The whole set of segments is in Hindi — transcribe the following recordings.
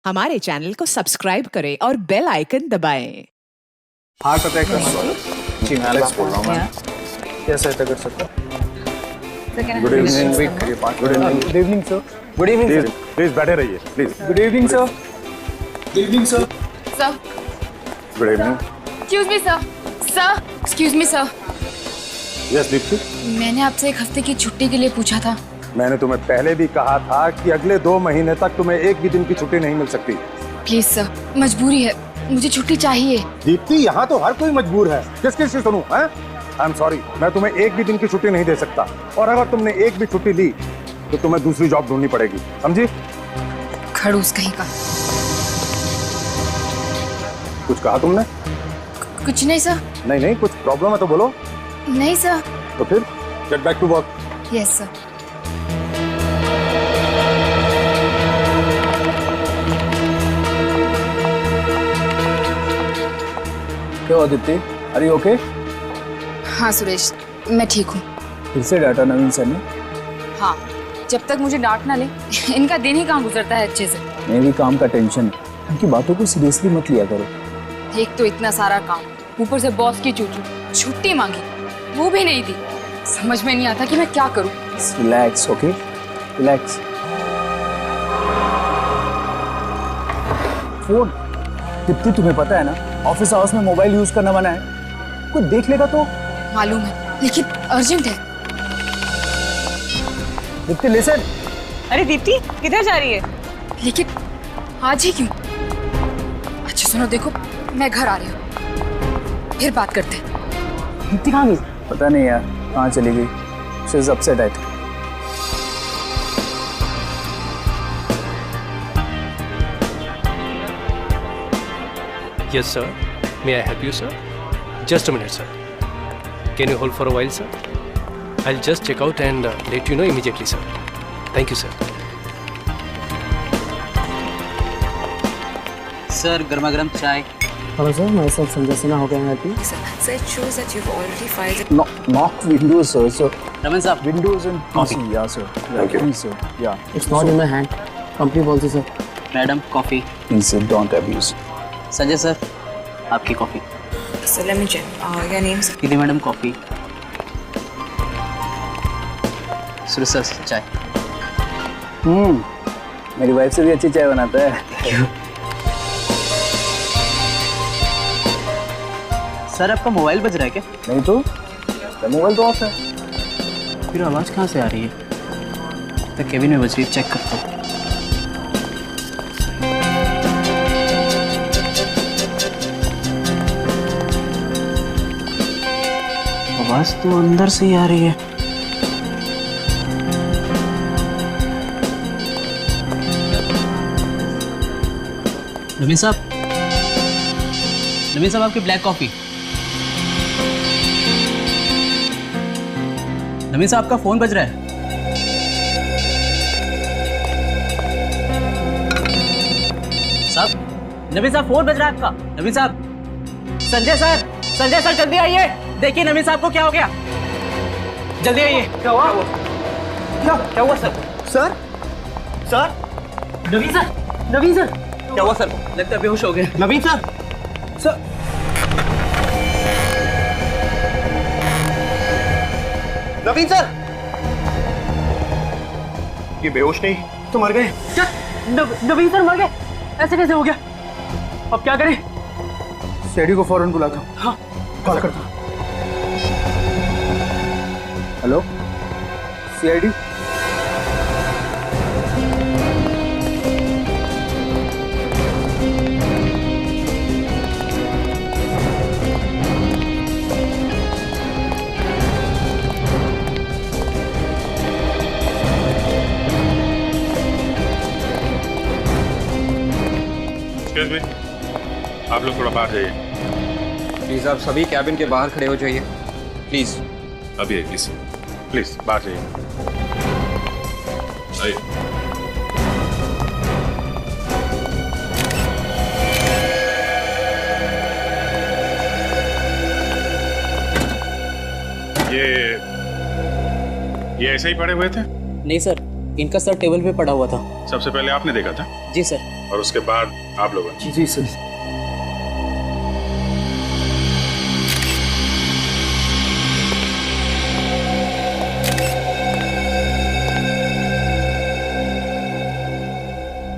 हमारे चैनल को सब्सक्राइब करें और बेल आइकन दबाएं। हार्ट अटैक का जी मैं एलेक्स बोल रहा हूँ मैं क्या सहायता कर सकता हूँ? Good evening good evening sir good evening please बैठे रहिए please. Good evening sir good evening sir Sir, good evening. excuse me, sir. Sir, excuse me, sir. Yes Deepti, मैंने आपसे एक हफ्ते की छुट्टी के लिए पूछा था। मैंने तुम्हें पहले भी कहा था कि अगले 2 महीने तक तुम्हें एक भी दिन की छुट्टी नहीं मिल सकती। प्लीज सर, मजबूरी है, मुझे छुट्टी चाहिए। दीप्ति, यहाँ तो हर कोई मजबूर है, किस किस से सुनूं? आई एम सॉरी, मैं तुम्हें एक भी दिन की छुट्टी नहीं दे सकता, और अगर तुमने एक भी छुट्टी ली तो तुम्हें दूसरी जॉब ढूंढनी पड़ेगी, समझी? खड़ूस कहीं का। कुछ कहा तुमने? कुछ नहीं सर। नहीं नहीं, कुछ प्रॉब्लम है तो बोलो। नहीं सर। तो फिर get back to work. Yes sir. क्या हुआ दीप्ति? Are you okay? हाँ सुरेश, मैं ठीक हूँ। फिर से डाटा नवीन सर ने? हाँ, जब तक मुझे डांट ना ले इनका दिन ही कहाँ गुजरता है अच्छे से। मैं भी काम का टेंशन है, उनकी बातों को सीरियसली मत लिया करो। एक तो इतना सारा काम, ऊपर से बॉस की चूचू, छुट्टी मांगी, वो भी नहीं दी। समझ में नहीं आता कि मैं क्या करूँ। Relax, okay? Relax. Phone. Deepti, तुम्हें पता है ना, ऑफिस आवर्स में मोबाइल यूज करना मना है। कोई देख लेगा तो? मालूम है, लेकिन अर्जेंट है। दीप्ति लिसन। अरे दीप्ति, किधर जा रही है? लेकिन आज ही क्यों? अच्छा सुनो, देखो मैं घर आ रही हूँ, फिर बात करते हैं। दीप्ति कहाँ गई? पता नहीं यार कहाँ चली गई। She is upset I think. Yes, sir. May I help you, sir? Just a minute, sir. Can you hold for a while, sir? I'll just check out and let you know immediately, sir. Thank you, sir. Sir गर्मा गर्म चाय। हेलो सर, मैं सर संजय सिन्हा हो गया help you? Sir, it shows that you've already filed it. Not Windows, sir. So Raman साहब Windows and PC, yeah, sir. Thank you. Please, sir. Yeah. It's not in my hand. Company policy sir. Madam coffee. Please, sir, don't abuse. Sanjay sir आपकी coffee. So let me check. Your name's दीदी मैडम कॉफी। सुरेश सर चाय। मेरी वाइफ से भी अच्छी चाय बनाता है। सर आपका मोबाइल बज रहा है क्या? नहीं तो मोबाइल तो ऑफ है। फिर आवाज़ कहाँ से आ रही है? तो केबिन में बज रही है, चेक करता हूँ। आवाज़ तो अंदर से ही आ रही है। नवीन साहब आपकी ब्लैक कॉफी। नवीन साहब आपका फोन बज रहा है। साहब, नवीन साहब फोन बज रहा है आपका। नवीन साहब, संजय सर जल्दी आइए, देखिए नवीन साहब को क्या हो गया, जल्दी आइए। क्या हुआ? क्या हुआ सर? सर नवीन सर क्या हुआ सर? लगता है बेहोश हो गए। नवीन सर नवीन सर, ये बेहोश नहीं तो मर गए। क्या? नवीन सर मर गए? ऐसे कैसे हो गया? अब क्या करें? सीआईडी को फौरन बुलाता हूँ। हाँ कॉल करता हूँ। Hello CID. एक्सक्यूज मी, आप लोग थोड़ा बाहर जाइए। प्लीज आप सभी कैबिन के बाहर खड़े हो जाइए, प्लीज। अभी प्लीज प्लीज बाहर जाइए। आइए। ये ऐसे ही पड़े हुए थे? नहीं सर, इनका सर टेबल पे पड़ा हुआ था। सबसे पहले आपने देखा था जी सर। और उसके बाद आप लोगों ने? जी सर।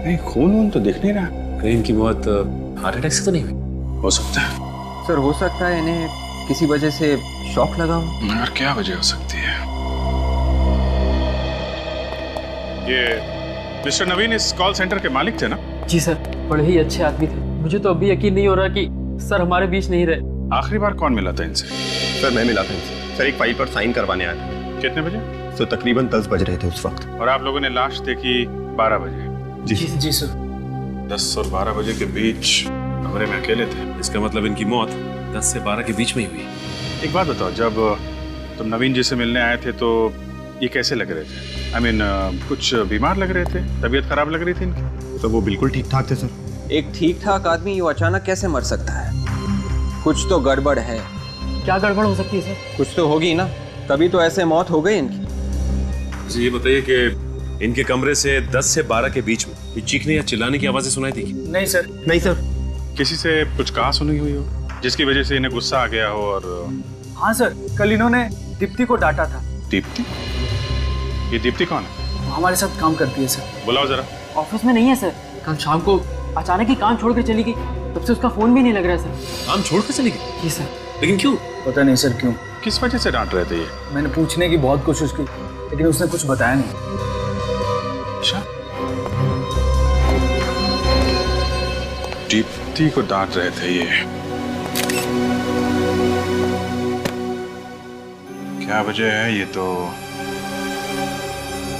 नहीं, खून वून तो दिख नहीं रहा। कहीं इनकी मौत हार्ट अटैक से तो नहीं हुई? हो सकता है। सर हो सकता है इन्हें किसी वजह से शॉक लगा हो। मगर क्या वजह हो सकती है? ये मिस्टर नवीन इस कॉल सेंटर के मालिक थे ना? जी सर, बड़े ही अच्छे आदमी थे। मुझे तो अभी यकीन नहीं हो रहा कि सर हमारे बीच नहीं रहे। आखिरी बार कौन मिला था इनसे? सर मैं मिला था इनसे। सर एक फाइल पर साइन करवाने आया था। कितने बजे? तो तकरीबन 10 बज रहे थे उस वक्त। और आप लोगों ने लाश देखी 12 बजे? जी सर। 10 और 12 बजे के बीच कमरे में अकेले थे। इसका मतलब इनकी मौत 10 से 12 के बीच में ही हुई। एक बात बताओ, जब तुम नवीन जी से मिलने आए थे तो ये कैसे लग रहे थे? I mean, कुछ बीमार लग रहे थे? तबीयत खराब लग रही थी इनकी? तो वो बिल्कुल ठीक ठाक थे सर। एक ठीक ठाक आदमी यूँ अचानक कैसे मर सकता है? कुछ तो गड़बड़ है। क्या गड़बड़ हो सकती है सर? कुछ तो होगी ना, तभी तो ऐसे मौत हो गई इनकी। मुझे ये बताइए कि इनके कमरे से 10 से 12 के बीच में ये चीखने या चिल्लाने की आवाजें सुनाई थी? नहीं सर। नहीं सर। किसी से कुछ कहा सुनी हुई हो जिसकी वजह से इन्हें गुस्सा आ गया हो? और हाँ सर, कल इन्होंने दीप्ति को डांटा था। दीप्ति? ये दीप्ति कौन है? वो हमारे साथ काम करती है सर। बुलाओ जरा। ऑफिस में नहीं है सर। कल शाम को अचानक ही काम छोड़ कर चली गई, तब से उसका फोन भी नहीं लग रहा है सर। काम छोड़ कर चली गई? जी सर। लेकिन क्यों? पता नहीं सर क्यों। किस वजह से डांट रहे थे ये? मैंने पूछने की बहुत कोशिश की, लेकिन उसने कुछ बताया नहीं। अच्छा, दीप्ति को डांट रहे थे ये। क्या वजह है ये तो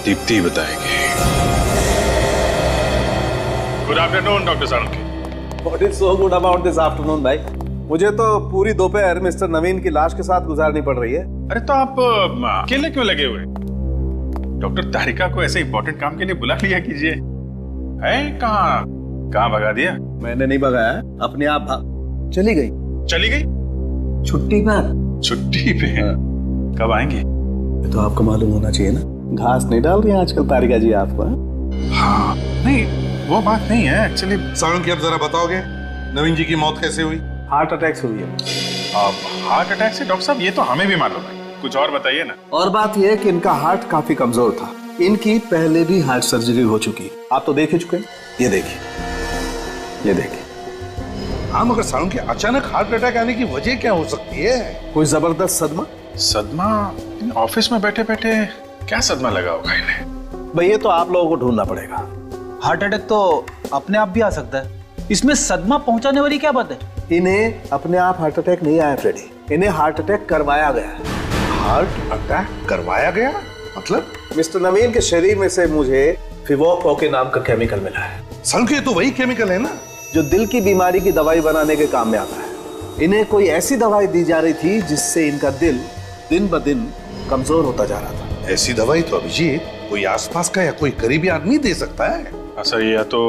दीप्ति बताएगी। Good afternoon doctor Salunkhe. What is so good about this afternoon, भाई? मुझे तो पूरी दोपहर मिस्टर नवीन की लाश के साथ गुजारनी पड़ रही है। अरे तो आप अकेले क्यों लगे हुए? डॉक्टर तारिका को ऐसे इंपॉर्टेंट काम के लिए बुला लिया कीजिए। है कहाँ भगा दिया? मैंने नहीं भगाया, अपने आप चली गई। चली गई? छुट्टी पर। छुट्टी पे? कब आएंगे? तो आपको मालूम होना चाहिए ना, घास नहीं डाल रही आजकल तारिका जी आपको। हाँ, नहीं वो बात नहीं है एक्चुअली। साळुंखे अब जरा बताओगे नवीन जी की मौत कैसे हुई? हार्ट अटैक से हुई है। हार्ट अटैक से? डॉक्टर साहब ये तो हमें भी मालूम है, कुछ और बताइए ना। और बात यह है कि इनका हार्ट काफी कमजोर था। इनकी पहले भी हार्ट सर्जरी हो चुकी, आप तो देख ही चुके हैं। ये देखिए, ये देखिए। हाँ, मगर साळुंखे अचानक हार्ट अटैक आने की वजह क्या हो सकती है? कोई जबरदस्त सदमा? सदमा? ऑफिस में बैठे बैठे क्या सदमा लगा होगा इन्हें? भाई ये तो आप लोगों को ढूंढना पड़ेगा। हार्ट अटैक तो अपने आप भी आ सकता है, इसमें सदमा पहुंचाने वाली क्या बात है? इन्हें अपने आप हार्ट अटैक नहीं आया फ्रेडी, इन्हें हार्ट अटैक करवाया गया। हार्ट अटैक करवाया गया मतलब? मिस्टर नवीन के शरीर में से मुझे फिवोको के नाम का केमिकल मिला है। साळुंखे तो वही केमिकल है ना जो दिल की बीमारी की दवाई बनाने के काम में आता है। इन्हें कोई ऐसी दवाई दी जा रही थी जिससे इनका दिल दिन ब दिन कमजोर होता जा रहा था। ऐसी दवाई तो अभिजीत कोई आसपास का या कोई करीबी आदमी दे सकता है। सर या तो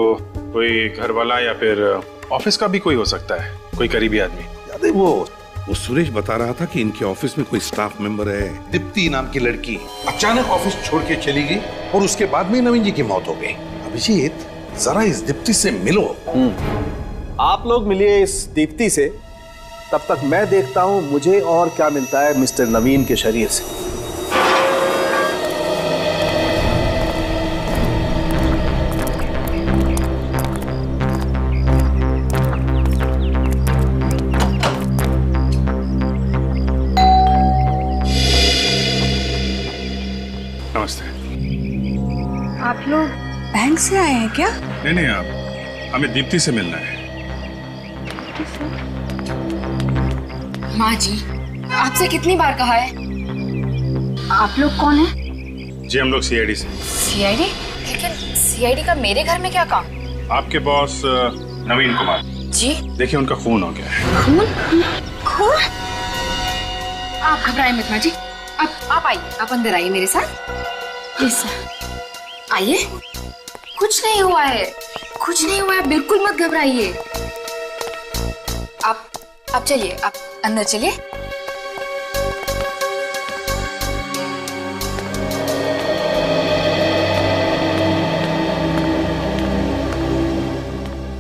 कोई घर वाला या फिर ऑफिस का भी कोई हो सकता है, कोई करीबी आदमी। याद है वो सुरेश बता रहा था कि इनके ऑफिस में कोई स्टाफ मेंबर है, दीप्ति नाम की लड़की, अचानक ऑफिस छोड़ के चली गई और उसके बाद में नवीन जी की मौत हो गई। अभिजीत जरा इस दीप्ति से मिलो। आप लोग मिलिए इस दीप्ति से, तब तक मैं देखता हूं मुझे और क्या मिलता है मिस्टर नवीन के शरीर से। नमस्ते। आप लोग बैंक से आए हैं क्या? नहीं, आप हमें दीप्ति से मिलना है। माँ जी, आपसे कितनी बार कहा है? आप लोग कौन हैं? जी हम लोग सीआईडी से। सीआईडी? लेकिन सीआईडी का मेरे घर में क्या काम? आपके बॉस नवीन कुमार जी, देखिए उनका खून हो गया है। खून? खून? आप घबराइए मत माँ जी, आप आइए, आप अंदर आइए मेरे साथ प्लीज। आइए, कुछ नहीं हुआ है, कुछ नहीं हुआ है, बिल्कुल मत घबराइए। आप चलिए, आप अंदर चलिए।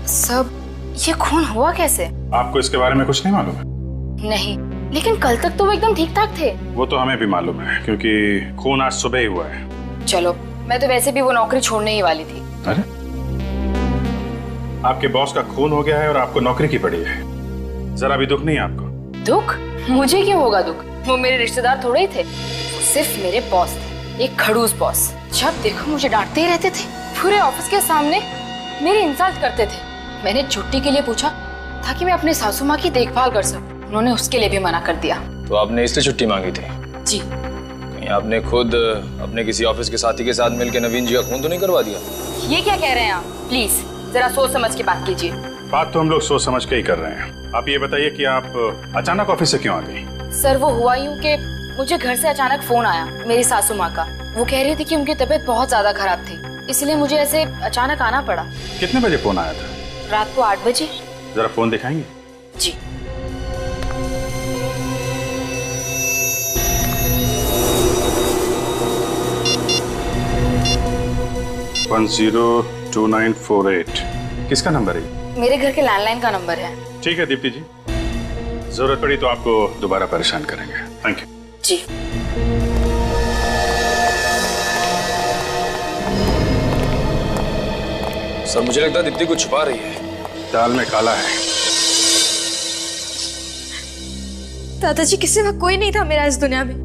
सब ये खून हुआ कैसे? आपको इसके बारे में कुछ नहीं मालूम है? नहीं, लेकिन कल तक तो वो एकदम ठीक ठाक थे। वो तो हमें भी मालूम है, क्योंकि खून आज सुबह ही हुआ है। चलो, मैं तो वैसे भी वो नौकरी छोड़ने ही वाली थी। अरे, आपके बॉस का खून हो गया है और आपको नौकरी की पड़ी है। जरा भी दुख नहीं है आपको? दुख? मुझे क्यों होगा दुख? वो मेरे रिश्तेदार थोड़े ही थे, वो सिर्फ मेरे बॉस थे, एक खड़ूस बॉस। जब देखो मुझे डांटते ही रहते थे, पूरे ऑफिस के सामने मेरी इंसल्ट करते थे। मैंने छुट्टी के लिए पूछा ताकि मैं अपने सासू माँ की देखभाल कर सकूं, उन्होंने उसके लिए भी मना कर दिया। तो आपने इसलिए छुट्टी मांगी थी? जी। कहीं आपने खुद अपने किसी ऑफिस के साथी के साथ मिलकर नवीन जी का खून तो नहीं करवा दिया? ये क्या कह रहे हैं आप? प्लीज जरा सोच समझ के बात कीजिए। बात तो हम लोग सोच समझ के ही कर रहे हैं। आप ये बताइए कि आप अचानक ऑफिस से क्यों आ गई? सर, वो हुआ यूं कि मुझे घर से अचानक फोन आया मेरी सासू माँ का। वो कह रही थी कि उनकी तबीयत बहुत ज्यादा खराब थी, इसलिए मुझे ऐसे अचानक आना पड़ा। कितने बजे फोन आया था? रात को 8 बजे। जरा फोन दिखाएंगे? जी। वन 02948 किसका नंबर है? मेरे घर के लैंडलाइन का नंबर है। ठीक है दीप्ति जी, जरूरत पड़ी तो आपको दोबारा परेशान करेंगे। Thank you ji. सर, मुझे लगता है दीप्ति कुछ छुपा रही है। दाल में काला है। दादाजी के सिवा कोई नहीं था मेरा इस दुनिया में।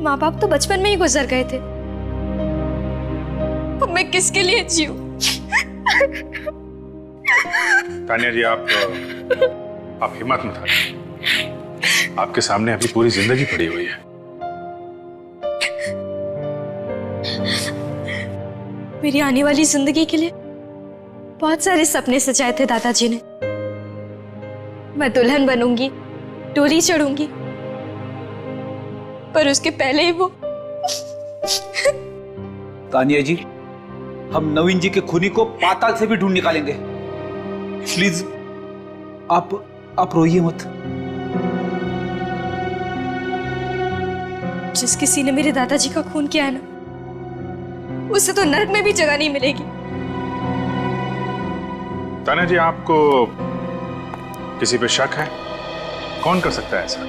माँ बाप तो बचपन में ही गुजर गए थे, अब मैं किसके लिए जीऊं? तानिया जी, आप हिम्मत मत हारिए। आपके सामने अभी पूरी जिंदगी पड़ी हुई है। मेरी आने वाली जिंदगी के लिए बहुत सारे सपने सजाए थे दादाजी ने। मैं दुल्हन बनूंगी, डोली चढ़ूंगी, पर उसके पहले ही वो। तानिया जी, हम नवीन जी के खूनी को पाताल से भी ढूंढ निकालेंगे। प्लीज आप रोइए मत। जिस किसी ने मेरे दादाजी का खून किया है ना, उसे तो नरक में भी जगह नहीं मिलेगी। तानिया जी, आपको किसी पे शक है? कौन कर सकता है ऐसा?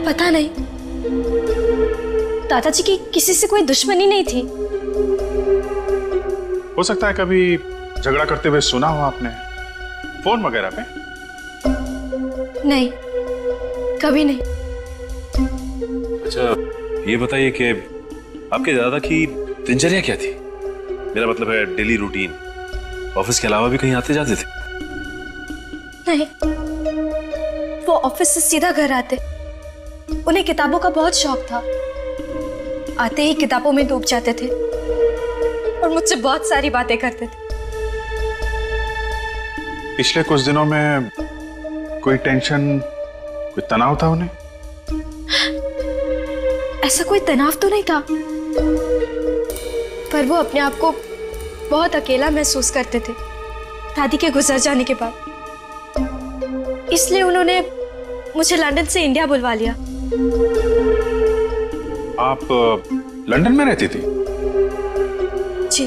पता नहीं, दादाजी की किसी से कोई दुश्मनी नहीं थी। हो सकता है कभी झगड़ा करते हुए सुना हो आपने, फोन वगैरह पे? नहीं, कभी नहीं। अच्छा, ये बताइए कि आपके दादा की दिनचर्या क्या थी? मेरा मतलब है डेली रूटीन। ऑफिस के अलावा भी कहीं आते जाते थे? नहीं, वो ऑफिस से सीधा घर आते। उन्हें किताबों का बहुत शौक था, आते ही किताबों में डूब जाते थे और मुझसे बहुत सारी बातें करते थे। पिछले कुछ दिनों में कोई टेंशन, कोई तनाव था उन्हें? ऐसा कोई तनाव तो नहीं था, पर वो अपने आप को बहुत अकेला महसूस करते थे दादी के गुजर जाने के बाद। इसलिए उन्होंने मुझे लंदन से इंडिया बुलवा लिया। आप लंदन में रहती थी? जी,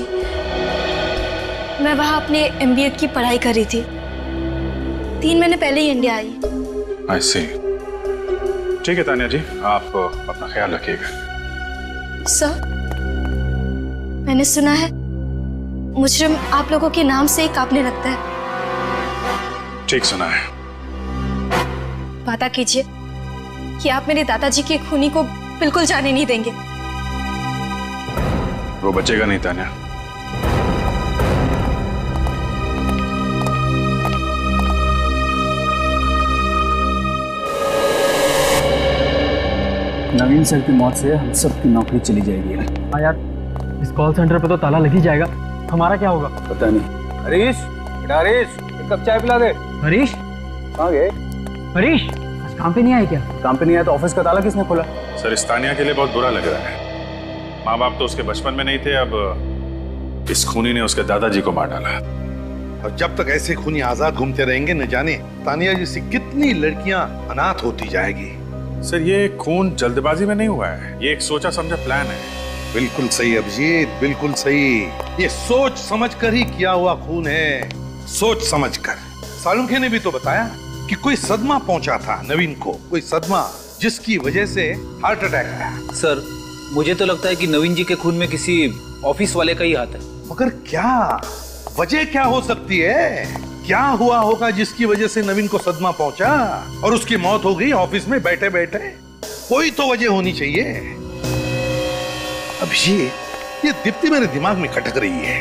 मैं वहां अपने MBA की पढ़ाई कर रही थी। 3 महीने पहले ही इंडिया आई। I see। ठीक है तानिया जी, आप अपना ख्याल रखिएगा। सर, मैंने सुना है मुजरिम आप लोगों के नाम से ही कांपने लगता है। ठीक सुना है। वादा कीजिए कि आप मेरे दादाजी के खूनी को बिल्कुल जाने नहीं देंगे। वो बचेगा नहीं तानिया। नवीन सर की मौत से हम सबकी नौकरी चली जाएगी। हाँ यार, इस कॉल सेंटर पे तो ताला लग ही जाएगा। हमारा क्या होगा? पता नहीं। हरीश, बेटा हरीश, एक कप चाय पिला दे। हरीश कहाँ गए? हरीश आज काम पे नहीं आए क्या? काम पे नहीं आया तो ऑफिस का ताला किसने खोला? सर, इस तानिया के लिए बहुत बुरा लग रहा है। माँ बाप तो उसके बचपन में नहीं थे, अब इस खूनी ने उसके दादाजी को मार डाला। और जब तक ऐसे खूनी आजाद घूमते रहेंगे, न जाने तानिया जैसी कितनी लड़कियां अनाथ होती जाएगी। सर, ये खून जल्दबाजी में नहीं हुआ है, ये एक सोचा समझा प्लान है। बिल्कुल सही अभिजीत, बिल्कुल सही। ये सोच समझ कर ही किया हुआ खून है, सोच समझ कर। सालुंखे ने भी तो बताया कि कोई सदमा पहुंचा था नवीन को, कोई सदमा जिसकी वजह से हार्ट अटैक आया। सर मुझे तो लगता है कि नवीन जी के खून में किसी ऑफिस वाले का ही हाथ है। मगर क्या वजह क्या हो सकती है? क्या हुआ होगा जिसकी वजह से नवीन को सदमा पहुंचा और उसकी मौत हो गई ऑफिस में बैठे बैठे? कोई तो वजह होनी चाहिए। अभिजीत, ये दीप्ति मेरे दिमाग में खटक रही है।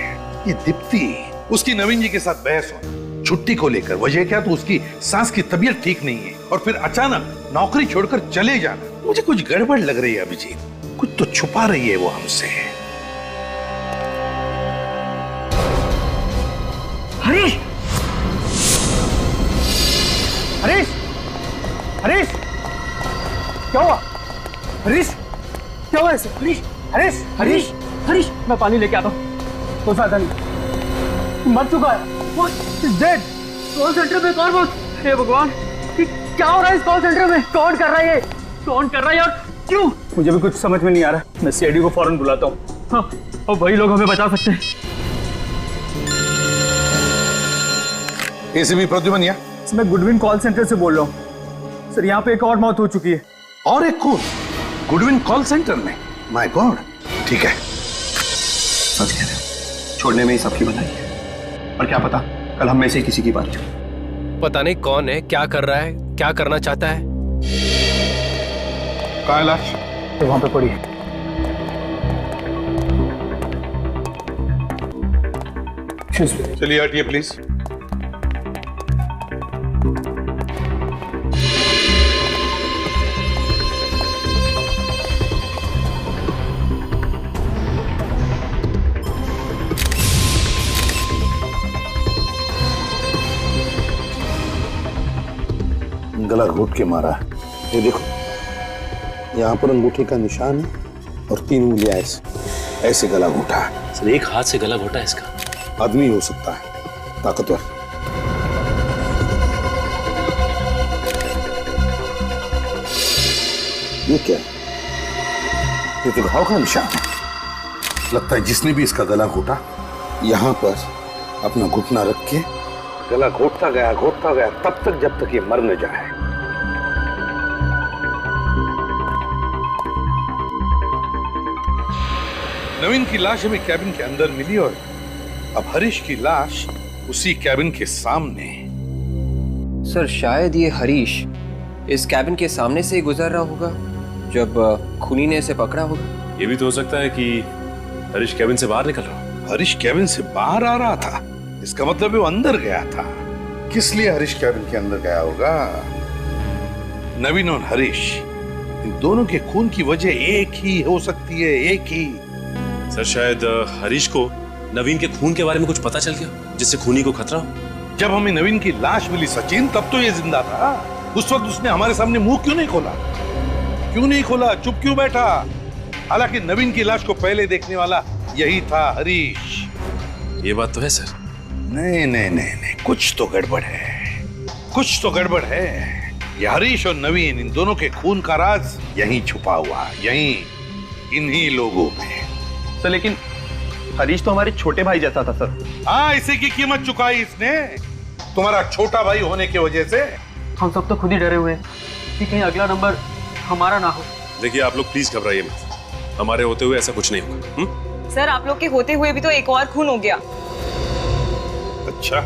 ये दीप्ति, उसकी नवीन जी के साथ बहस हो छुट्टी को लेकर, वजह क्या? तो उसकी सास की तबीयत ठीक नहीं है और फिर अचानक नौकरी छोड़कर चले जाना। मुझे कुछ गड़बड़ लग रही है अभिजीत, कुछ तो छुपा रही है वो हमसे। हरीश! हरीश! हरीश! क्या हुआ? हरीश! क्या हुआ ऐसे? हरीश! हरीश! हरीश! हरीश! मैं पानी लेके आता हूँ। कोई फायदा नहीं, मर चुका है। वो डेड। कॉल सेंटर में कौन बोल? हे भगवान, क्या हो रहा है इस कॉल सेंटर में? कौन कर रहा है ये? कौन कर रहा है यार? क्यों? मुझे भी कुछ समझ में नहीं आ रहा। मैं सीआईडी को फौरन बुलाता हूँ। हाँ, और वही लोग हमें बचा सकते हैं। एसीपी प्रद्युमन या? मैं गुडविन कॉल सेंटर से बोल रहा हूँ सर। यहाँ पे एक और मौत हो चुकी है। और एक खून गुडविन कॉल सेंटर में? My God. ठीक है, सच कह रहे हो, छोड़ने में ही सबकी भलाई है। और क्या पता कल हम में से किसी की बात हो। पता नहीं कौन है, क्या कर रहा है, क्या करना चाहता है। कहाँ है लाश? तो वहां पे पड़ी है। चलिए हटिए प्लीज। गला घोट के मारा। ये देखो, यहाँ पर अंगूठे का निशान है और 3 उंगलियां ऐसे गला घोटा है। सर एक हाथ से गला घोटा है इसका। आदमी हो सकता है, ताकतवर। ये क्या है? ये तो घाव का निशान है। लगता है जिसने भी इसका गला घोटा, यहाँ पर अपना घुटना रख के गला घोटता गया तब तक जब तक ये मर न जाए। नवीन की लाश हमें कैबिन के अंदर मिली और अब हरीश की लाश उसी कैबिन के सामने। सर शायद ये हरीश इस कैबिन के सामने से ही गुजर रहा होगा जब खूनी ने इसे पकड़ा होगा। ये भी तो हो सकता है कि हरीश कैबिन से बाहर निकल रहा हो। हरीश कैबिन से बाहर आ रहा था, इसका मतलब वो अंदर गया था। किस लिए हरीश कैबिन के अंदर गया होगा? नवीन और हरीश, इन दोनों के खून की वजह एक ही हो सकती है, एक ही। सर शायद हरीश को नवीन के खून के बारे में कुछ पता चल गया जिससे खूनी को खतरा हो। जब हमें नवीन की लाश मिली सचिन, तब तो ये जिंदा था। उस वक्त उसने हमारे सामने मुंह क्यों नहीं खोला? क्यों नहीं खोला? चुप क्यों बैठा? हालांकि नवीन की लाश को पहले देखने वाला यही था, हरीश। ये बात तो है सर। नहीं, कुछ तो गड़बड़ है, कुछ तो गड़बड़ है। ये हरीश और नवीन, इन दोनों के खून का राज यहीं छुपा हुआ, यहीं इन्हीं लोगों में। सर लेकिन हरीश तो हमारे छोटे भाई जैसा था सर। हाँ, इसी की कीमत चुकाई इसने, तुम्हारा छोटा भाई होने की वजह से। हम सब तो खुद ही डरे हुए हैं कि कहीं अगला नंबर हमारा ना हो। देखिए आप लोग प्लीज घबराइए मत, हमारे होते हुए ऐसा कुछ नहीं होगा। सर आप लोग के होते हुए भी तो एक और खून हो गया। अच्छा,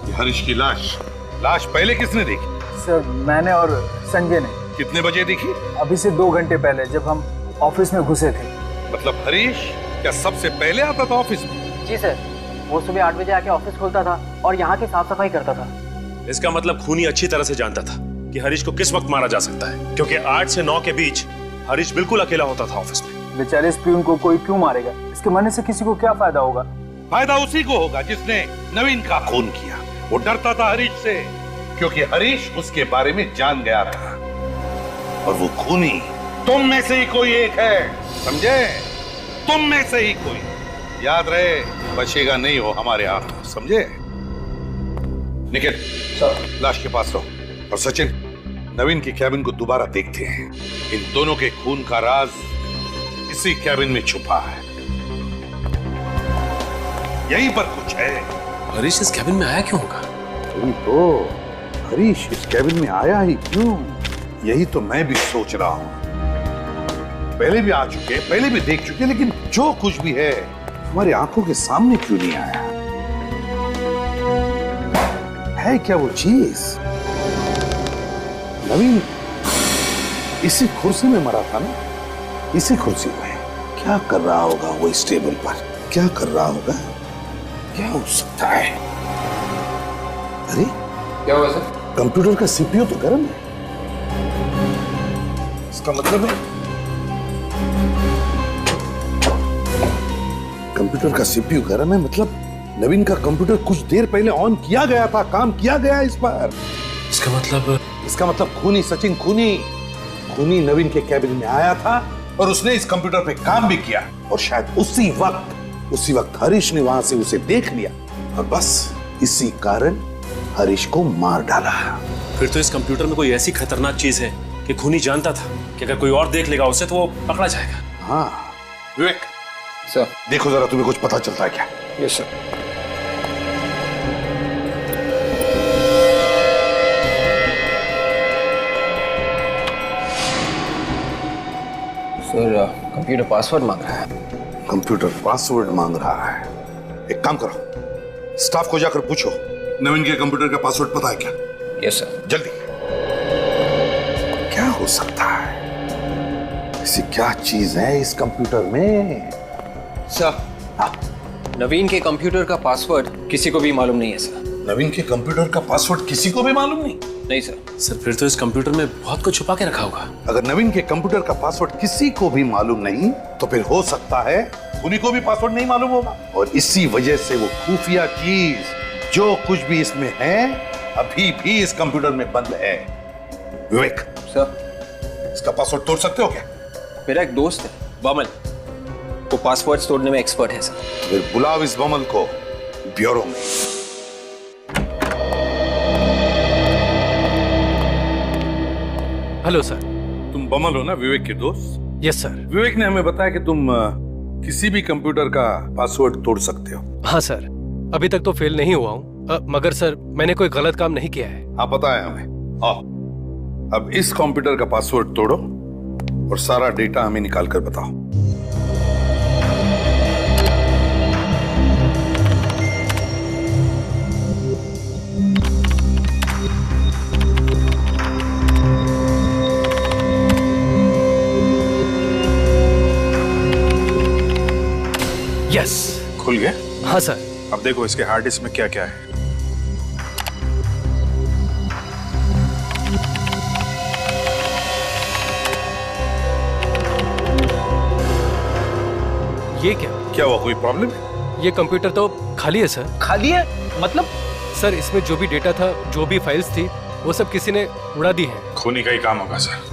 ये हरीश की लाश पहले किसने देखी? सर मैंने और संजय ने। कितने बजे देखी? अभी से 2 घंटे पहले, जब हम ऑफिस में घुसे थे। मतलब हरीश क्या सबसे पहले आता था ऑफिस में? जी सर, वो सुबह 8 बजे आके ऑफिस खोलता था और यहाँ की साफ सफाई करता था। इसका मतलब खूनी अच्छी तरह से जानता था कि हरीश को किस वक्त मारा जा सकता है, क्योंकि 8 से 9 के बीच हरीश बिल्कुल अकेला होता था ऑफिस में। बेचारे स्पियन को कोई क्यों मारेगा? इसके मरने से किसी को क्या फायदा होगा? फायदा उसी को होगा जिसने नवीन का खून किया। वो डरता था हरीश से, क्योंकि हरीश उसके बारे में जान गया था। और वो खूनी तुम में से ही कोई एक है, समझे? तुम में से ही कोई। याद रहे, बचेगा नहीं हो हमारे हाथ, समझे? निखिल लाश के पास रहो। और सचिन, नवीन की कैबिन को दोबारा देखते हैं। इन दोनों के खून का राज इसी कैबिन में छुपा है, यहीं पर कुछ है। हरीश इस कैबिन में आया क्यों होगा? वही तो, हरीश इस कैबिन में आया ही क्यों, यही तो मैं भी सोच रहा हूं। पहले भी आ चुके, पहले भी देख चुके, लेकिन जो कुछ भी है हमारी आंखों के सामने क्यों नहीं आया? है क्या वो चीज? नवीन इसी कुर्सी में मरा था ना, इसी कुर्सी में। क्या कर रहा होगा वो इस टेबल पर? क्या कर रहा होगा? क्या हो सकता है? अरे क्या हुआ सर? कंप्यूटर का सीपीयू तो गर्म है। इसका मतलब है कंप्यूटर का सीपीयू गर्म है, मतलब नवीन का कंप्यूटर कुछ देर पहले ऑन किया गया था, काम किया गया इस पर। इसका मतलब खूनी सचिन, खूनी नवीन के कैबिन में आया था और उसने इस कंप्यूटर पे काम भी किया, और शायद उसी वक्त हरीश ने वहां से उसे देख लिया और बस इसी कारण हरीश को मार डाला। फिर तो इस कंप्यूटर में कोई ऐसी खतरनाक चीज है कि खूनी जानता था कि अगर कोई और देख लेगा उसे तो वो पकड़ा जाएगा। हाँ विवेक सर, देखो जरा, तुम्हें कुछ पता चलता है क्या? Yes sir. Sir computer password मांग रहा है। कंप्यूटर पासवर्ड मांग रहा है? एक काम करो, स्टाफ को जाकर पूछो नवीन के कंप्यूटर का पासवर्ड पता है क्या? Yes sir. जल्दी। क्या हो सकता है? ऐसी क्या चीज है इस कंप्यूटर में? सर हाँ, नवीन के कंप्यूटर का पासवर्ड किसी को भी मालूम नहीं है सर। नवीन के कंप्यूटर का पासवर्ड किसी को भी मालूम नहीं? नहीं सर। सर फिर तो इस कंप्यूटर में बहुत कुछ छुपा के रखा होगा। अगर नवीन के कंप्यूटर का पासवर्ड किसी को भी मालूम नहीं तो फिर हो सकता है खूनी को भी पासवर्ड नहीं मालूम होगा, और इसी वजह से वो खुफिया चीज जो कुछ भी इसमें है अभी भी इस कंप्यूटर में बंद है। विवेक सर, इसका पासवर्ड तोड़ सकते हो क्या? मेरा एक दोस्त है बमल, वो पासवर्ड तोड़ने में एक्सपर्ट है सर। फिर बुलाओ इस बमल को ब्यूरो में। Hello sir. तुम बमल हो ना, विवेक के दोस्त? Yes sir. विवेक ने हमें बताया कि तुम किसी भी कंप्यूटर का पासवर्ड तोड़ सकते हो। हाँ सर, अभी तक तो फेल नहीं हुआ हूँ, मगर सर मैंने कोई गलत काम नहीं किया है। हाँ पता है हमें। आओ अब इस कंप्यूटर का पासवर्ड तोड़ो और सारा डेटा हमें निकाल कर बताओ। यस, खुल गया? हाँ सर। अब देखो इसके हार्ड डिस्क में क्या क्या है। ये क्या हुआ, कोई प्रॉब्लम? ये कंप्यूटर तो खाली है सर। खाली है मतलब? सर इसमें जो भी डेटा था, जो भी फाइल्स थी, वो सब किसी ने उड़ा दी है। खूनी का ही काम होगा सर।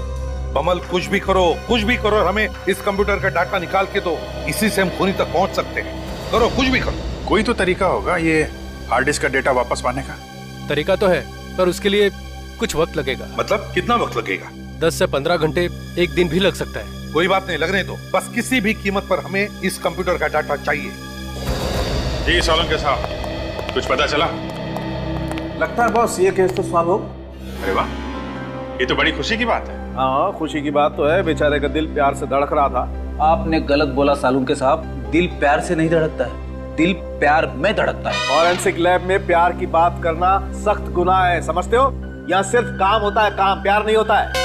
बमल कुछ भी करो, हमें इस कंप्यूटर का डाटा निकाल के दो, इसी से हम खूनी तक पहुंच सकते हैं। करो, कुछ भी करो। कोई तो तरीका होगा ये हार्ड डिस्क का डेटा वापस पाने का। तरीका तो है, पर उसके लिए कुछ वक्त लगेगा। मतलब कितना वक्त लगेगा? 10 से 15 घंटे, एक दिन भी लग सकता है। कोई बात नहीं, लगने दो। बस किसी भी कीमत पर हमें इस कंप्यूटर का डाटा चाहिए। जी सोलंकी साहब, कुछ पता चला? लगता है बॉस ये केस तो सॉल्व हो। अरे वाह, ये तो बड़ी खुशी की बात है। हाँ खुशी की बात तो है, बेचारे का दिल प्यार से धड़क रहा था। आपने गलत बोला सालुंके साहब, दिल प्यार से नहीं धड़कता है, दिल प्यार में धड़कता है। फॉरेंसिक लैब में प्यार की बात करना सख्त गुनाह है, समझते हो? यहाँ सिर्फ काम होता है, काम, प्यार नहीं होता है।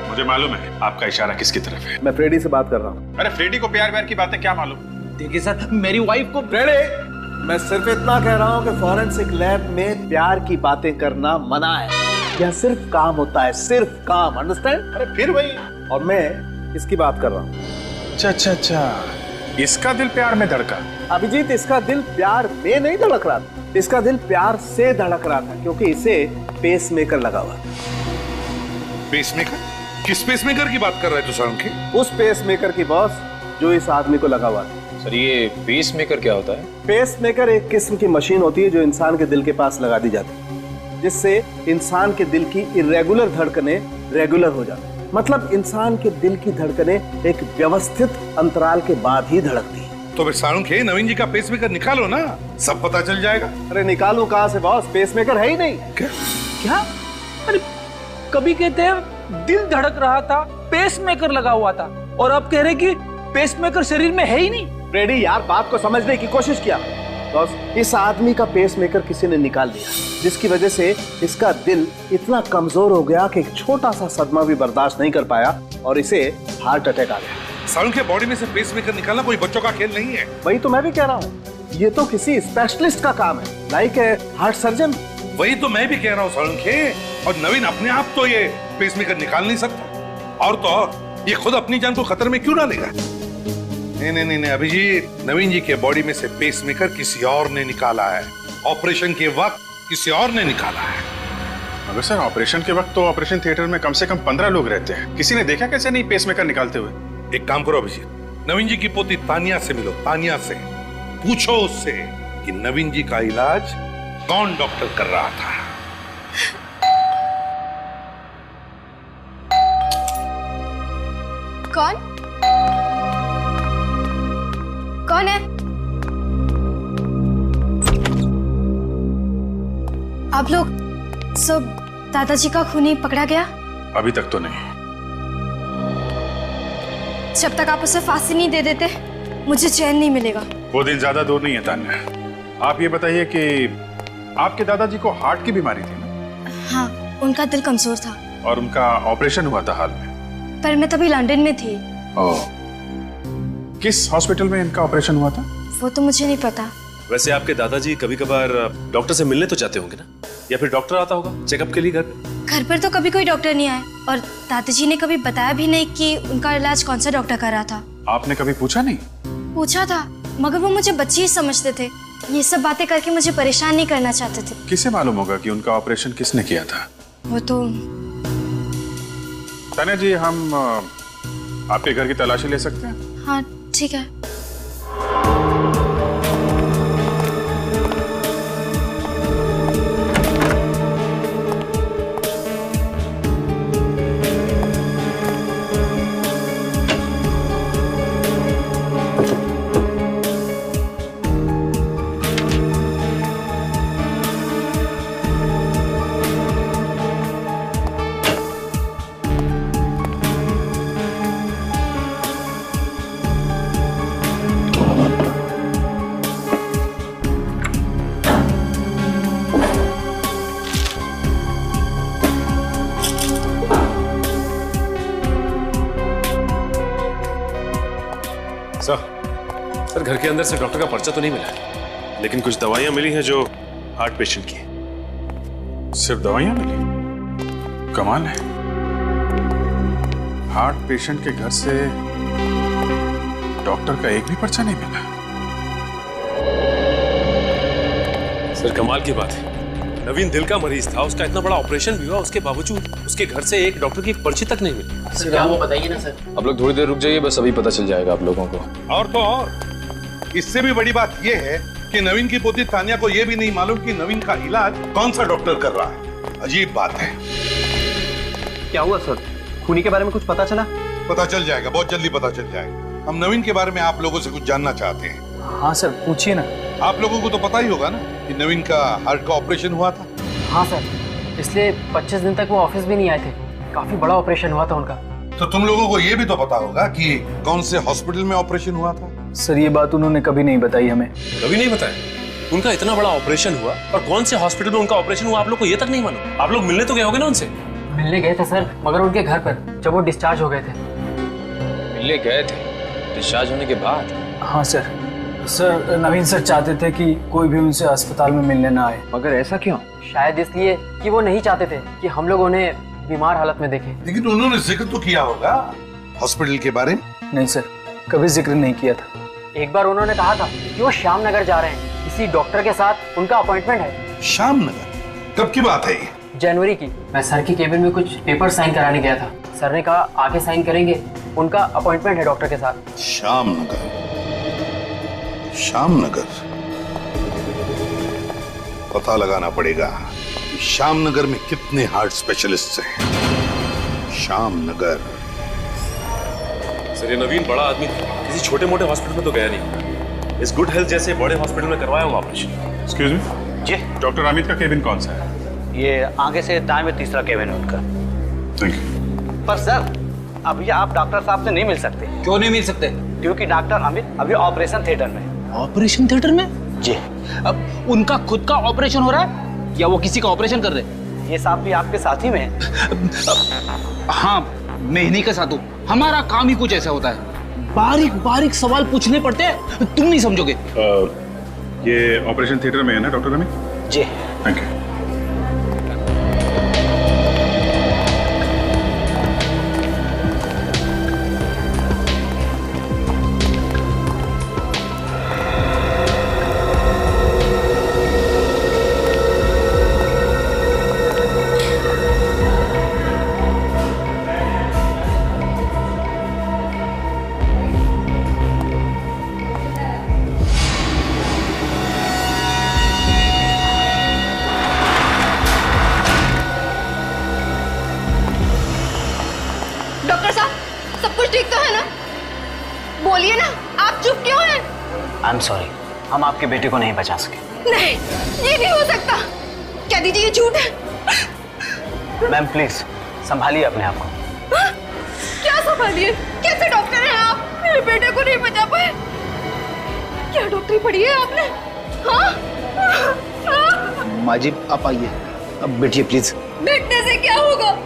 मुझे मालूम है आपका इशारा किसकी तरफ है। मैं फ्रेडी से बात कर रहा हूँ। अरे फ्रेडी को प्यार व्यार की बातें क्या मालूम? देखिए सर, मेरी वाइफ को। फ्रेडी, मैं सिर्फ इतना कह रहा हूँ कि फॉरेंसिक लैब में प्यार की बातें करना मना है। यहाँ सिर्फ काम होता है, सिर्फ काम, अंडरस्टैंड? अरे फिर वही। और मैं इसकी बात कर रहा हूँ। अच्छा, इसका दिल प्यार में धड़का। अभिजीत, इसका दिल प्यार में नहीं धड़क रहा था, इसका दिल प्यार से धड़क रहा था, क्योंकि इसे पेसमेकर लगा हुआ। पेसमेकर? किस पेसमेकर की बात कर रहे हो सोलंकी? उस पेसमेकर की बॉस जो इस आदमी को लगा हुआ था। सर ये पेसमेकर क्या होता है? पेसमेकर एक किस्म की मशीन होती है जो इंसान के दिल के पास लगा दी जाती है, जिससे इंसान के दिल की इरेगुलर धड़कनें रेगुलर हो जाती है। मतलब इंसान के दिल की धड़कनें एक व्यवस्थित अंतराल के बाद ही धड़कती है। तो फिर सारुण के नवीन जी का पेसमेकर निकालो ना, सब पता चल जाएगा। अरे निकालू कहां से बॉस, पेसमेकर है ही नहीं। क्या? अरे कभी कहते हैं दिल धड़क रहा था, पेसमेकर लगा हुआ था, और अब कह रहे कि पेसमेकर शरीर में है ही नहीं। रेडी यार, बात को समझने की कोशिश किया। बॉस, इस आदमी का पेसमेकर किसी ने निकाल दिया, जिसकी वजह से इसका दिल इतना कमजोर हो गया कि एक छोटा सा सदमा भी बर्दाश्त नहीं कर पाया और इसे हार्ट अटैक आ गया। सारुण के बॉडी में से पेसमेकर निकालना कोई बच्चों का खेल नहीं है। वही तो मैं भी कह रहा हूँ, ये तो किसी स्पेशलिस्ट का काम है, लाइक हार्ट सर्जन। वही तो मैं भी कह रहा हूँ सारुण के। और नवीन अपने आप तो ये पेसमेकर निकाल नहीं सकता, और तो ये खुद अपनी जान को खतरे में क्यों डालेगा? नहीं अभिजीत, नवीन जी के बॉडी में से पेसमेकर किसी और ने निकाला है, ऑपरेशन के वक्त किसी और ने निकाला है। मगर सर, ऑपरेशन के वक्त तो ऑपरेशन थिएटर में कम से कम 15 लोग रहते हैं, किसी ने देखा कैसे नहीं पेसमेकर निकालते हुए? एक काम करो अभिजीत, नवीन जी की पोती तानिया से मिलो, तानिया से पूछो उससे कि नवीन जी का इलाज कौन डॉक्टर कर रहा था। कौन कौन है? आप लोग सब दादाजी का खूनी पकड़ा गया? अभी तक तो नहीं। जब तक आप उसे फांसी नहीं दे देते मुझे चैन नहीं मिलेगा। वो दिन ज्यादा दूर नहीं है तान्या। आप ये बताइए कि आपके दादाजी को हार्ट की बीमारी थी ना? हाँ, उनका दिल कमजोर था और उनका ऑपरेशन हुआ था हाल में। पर मैं तभी लंदन में थी। ओह, किस हॉस्पिटल में इनका ऑपरेशन हुआ था? वो तो मुझे नहीं पता। वैसे आपके दादाजी कभी कभार डॉक्टर से मिलने तो चाहते होंगे ना, या फिर डॉक्टर आता होगा चेकअप के लिए घर पे? घर पर तो कभी कोई डॉक्टर नहीं आया, और दादाजी ने कभी बताया भी नहीं कि उनका इलाज कौन सा डॉक्टर कर रहा था। आपने कभी पूछा नहीं? पूछा था, मगर वो मुझे बच्ची ही समझते थे। ये सब बातें करके मुझे परेशान नहीं करना चाहते थे। किसे मालूम होगा कि उनका ऑपरेशन किसने किया था? वो तो तान्या जी, हम आपके घर की तलाशी ले सकते हैं? हाँ ठीक है। सर, घर के अंदर से डॉक्टर का पर्चा तो नहीं मिला है, लेकिन कुछ दवाइयां मिली हैं जो हार्ट पेशेंट की है। सिर्फ दवाइयां मिली? कमाल है, हार्ट पेशेंट के घर से डॉक्टर का एक भी पर्चा नहीं मिला। सर कमाल की बात है, नवीन दिल का मरीज था, उसका इतना बड़ा ऑपरेशन भी हुआ, उसके बावजूद उसके घर से एक डॉक्टर की पर्ची तक नहीं मिली। सर क्या वो बताइए ना सर। आप लोग थोड़ी देर रुक जाइए, बस अभी पता चल जाएगा आप लोगों को। और तो और इससे भी बड़ी बात यह है कि नवीन की पोती तानिया को यह भी नहीं मालूम कि नवीन का इलाज कौन सा डॉक्टर कर रहा है। अजीब बात है। क्या हुआ सर? खूनी के बारे में कुछ पता चला? पता चल जाएगा, बहुत जल्दी पता चल जाएगा। हम नवीन के बारे में आप लोगों से कुछ जानना चाहते हैं। हाँ सर, पूछिए ना। आप लोगों को तो पता ही होगा ना कि नवीन का हार्ट का ऑपरेशन हुआ था। हाँ सर, इसलिए 25 दिन तक वो ऑफिस भी नहीं आए थे। काफी बड़ा ऑपरेशन हुआ था उनका। तो तुम लोगों को ये भी तो पता होगा कि कौन से हॉस्पिटल में ऑपरेशन हुआ था? सर ये बात उन्होंने कभी नहीं बताई हमें। कभी नहीं बताया? उनका इतना बड़ा ऑपरेशन हुआ और कौन से हॉस्पिटल में उनका ऑपरेशन हुआ आप लोग को ये तक नहीं मालूम? आप लोग मिलने तो गए होगे ना उनसे? मिलने गए थे सर, मगर उनके घर पर जब वो डिस्चार्ज हो गए थे। मिलने गए थे डिस्चार्ज होने के बाद? हाँ सर। सर नवीन सर चाहते थे कि कोई भी उनसे अस्पताल में मिलने ना आए। मगर ऐसा क्यों? शायद इसलिए कि वो नहीं चाहते थे कि हम लोग उन्हें बीमार हालत में देखें। लेकिन उन्होंने जिक्र तो किया होगा हॉस्पिटल के बारे में। नहीं सर, कभी जिक्र नहीं किया था। एक बार उन्होंने कहा था कि वो श्याम नगर जा रहे हैं, किसी डॉक्टर के साथ उनका अपॉइंटमेंट है। श्याम नगर? कब की बात है ये? जनवरी की। मैं सर की केबिन में कुछ पेपर साइन कराने गया था। सर ने कहा आगे साइन करेंगे, उनका अपॉइंटमेंट है डॉक्टर के साथ। श्याम नगर, श्याम नगर, पता लगाना पड़ेगा कि श्याम नगर में कितने हार्ट स्पेशलिस्ट हैं। श्याम नगर। सर ये नवीन बड़ा आदमी किसी छोटे मोटे हॉस्पिटल में तो गया नहीं, इस गुड हेल्थ जैसे बड़े हॉस्पिटल में करवाया होगा ऑपरेशन। एक्सक्यूज मी जी, डॉक्टर अमित का केबिन कौन सा है? ये आगे से दाएं में तीसरा केबिन है उनका। Thank you. पर सर अभी आप डॉक्टर साहब से नहीं मिल सकते। क्यों नहीं मिल सकते? क्योंकि डॉक्टर अमित अभी ऑपरेशन थिएटर में। ऑपरेशन थिएटर में? जी। अब उनका खुद का ऑपरेशन हो रहा है या वो किसी का ऑपरेशन कर रहे? ये साहब भी आपके साथ ही में है। हाँ, मैं इन्हीं के साथ हूँ। हमारा काम ही कुछ ऐसा होता है, बारीक बारीक सवाल पूछने पड़ते हैं, तुम नहीं समझोगे। ये ऑपरेशन थिएटर में है ना डॉक्टर अमित? जी। Thank you. डॉक्टर साहब, सब कुछ ठीक तो है ना? बोलिए ना, आप चुप क्यों हैं? आई एम सॉरी, हम आपके बेटे को नहीं बचा सके। नहीं, ये नहीं हो सकता। क्या दीजिए, ये झूठ है। मैम प्लीज संभालिए अपने आप को। हाँ? क्या संभालिए? कैसे डॉक्टर हैं आप? मेरे बेटे को नहीं बचा पाए। क्या डॉक्टरी पढ़ी है आपने? हाँ? माँ जी आप आइए, अब बैठिए प्लीज। बैठने से क्या होगा?